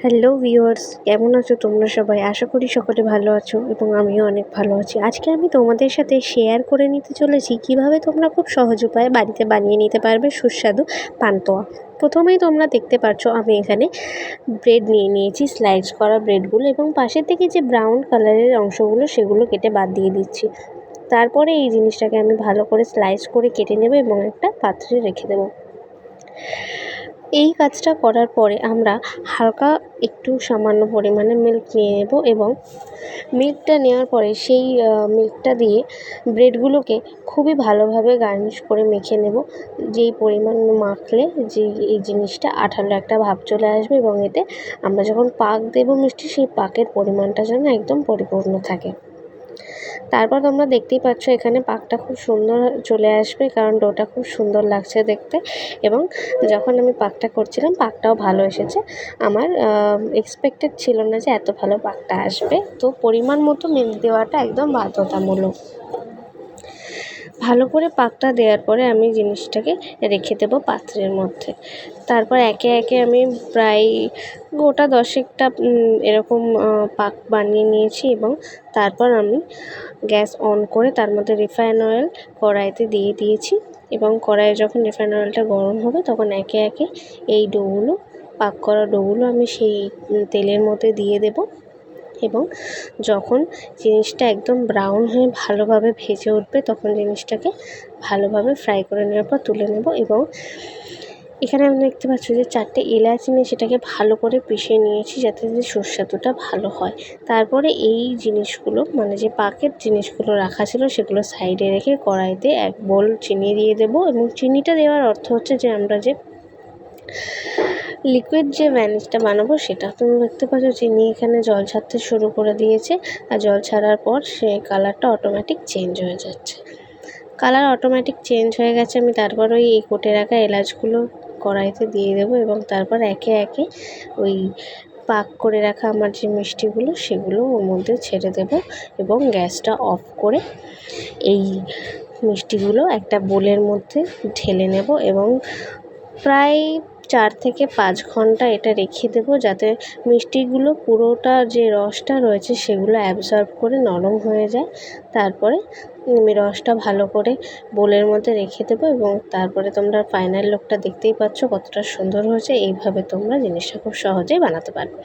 Hello viewers, কেমন আছো তোমরা সবাই? আশা করি সকলে ভালো আছো এবং আমিও অনেক ভালো আছি। আজকে আমি তোমাদের সাথে শেয়ার করে নিতে চলেছি কিভাবে তোমরা খুব সহজ উপায়ে বাড়িতে বানিয়ে নিতে পারবে সুস্বাদু পান্তুয়া। প্রথমেই তোমরা দেখতে পাচ্ছ আমি এখানে ব্রেড নিয়ে নিয়েছি, স্লাইস করা ব্রেডগুলো, এবং পাশের থেকে যে ব্রাউন কালারের অংশগুলো সেগুলো কেটে বাদ দিয়ে দিচ্ছি। তারপরে এই জিনিসটাকে আমি ভালো করে স্লাইস করে কেটে নেব এবং একটা পাত্রে রেখে দেবো। এই কাজটা করার পরে আমরা হালকা একটু সামান্য পরিমাণে মিল্ক নিয়ে নেব এবং মিল্কটা নেওয়ার পরে সেই মিল্কটা দিয়ে ব্রেডগুলোকে খুবই ভালোভাবে গার্নিশ করে মেখে নেব। যেই পরিমাণ মাখলে এই জিনিসটা আঠালো একটা ভাব চলে আসবে এবং এতে আমরা যখন পাক দেবো মিষ্টি, সেই পাকের পরিমাণটা যেন একদম পরিপূর্ণ থাকে। তারপর তোমরা দেখতেই পাচ্ছ এখানে পাকটা খুব সুন্দর চলে আসবে, কারণ ডোটা খুব সুন্দর লাগছে দেখতে। এবং যখন আমি পাকটা করছিলাম পাকটাও ভালো এসেছে। আমার এক্সপেক্টেড ছিল না যে এত ভালো পাকটা আসবে, তো পরিমাণ মতো মিল্ক দেওয়াটা একদম বাধ্যতামূলক। ভালো করে পাকটা দেওয়ার পরে আমি জিনিসটাকে রেখে দেবো পাত্রের মধ্যে। তারপর একে একে আমি প্রায় গোটা 10-একটা এরকম পাক বানিয়ে নিয়েছি এবং তারপর আমি গ্যাস অন করে তার মধ্যে রিফাইন অয়েল কড়াইতে দিয়ে দিয়েছি এবং কড়াইয়ে যখন রিফাইন অয়েলটা গরম হবে তখন একে একে এই ডোগুলো, পাক করা ডোগুলো আমি সেই তেলের মধ্যে দিয়ে দেব এবং যখন জিনিসটা একদম ব্রাউন হয়ে ভালোভাবে ভেজে উঠবে তখন জিনিসটাকে ভালোভাবে ফ্রাই করে নেওয়ার পর তুলে নেব। এবং এখানে আমি দেখতে পাচ্ছি যে 4টে এলাচ নিয়ে সেটাকে ভালো করে পিষে নিয়েছি যাতে সুস্বাদুটা ভালো হয়। তারপরে এই জিনিসগুলো, মানে যে পাকের জিনিসগুলো রাখা ছিল সেগুলো সাইডে রেখে কড়াইতে 1 বোল চিনি দিয়ে দেবো। এবং চিনিটা দেওয়ার অর্থ হচ্ছে যে আমরা যে লিকুইড যে ভ্যানিশটা বানাবো সেটা। তুমি দেখতে পাচ্ছ চিনি এখানে জল ছাড়তে শুরু করে দিয়েছে, আর জল ছাড়ার পর সে কালারটা অটোমেটিক চেঞ্জ হয়ে যাচ্ছে। কালার অটোমেটিক চেঞ্জ হয়ে গেছে। আমি তারপর ওই কোটে রাখা এলাচগুলো কড়াইতে দিয়ে দেবো এবং তারপর একে একে ওই পাক করে রাখা আমার যে মিষ্টিগুলো সেগুলো ওর মধ্যে ছেড়ে দেব এবং গ্যাসটা অফ করে এই মিষ্টিগুলো একটা বোলের মধ্যে ঢেলে নেব এবং প্রায় 4 থেকে 5 ঘন্টা এটা রেখে দেবো যাতে মিষ্টিগুলো পুরোটা যে রসটা রয়েছে সেগুলো অ্যাবজর্ব করে নরম হয়ে যায়। তারপরে আমি রসটা ভালো করে বোলের মধ্যে রেখে দেবো এবং তারপরে তোমরা ফাইনাল লুকটা দেখতেই পাচ্ছ কতটা সুন্দর হয়েছে। এইভাবে তোমরা জিনিসটা খুব সহজেই বানাতে পারবে।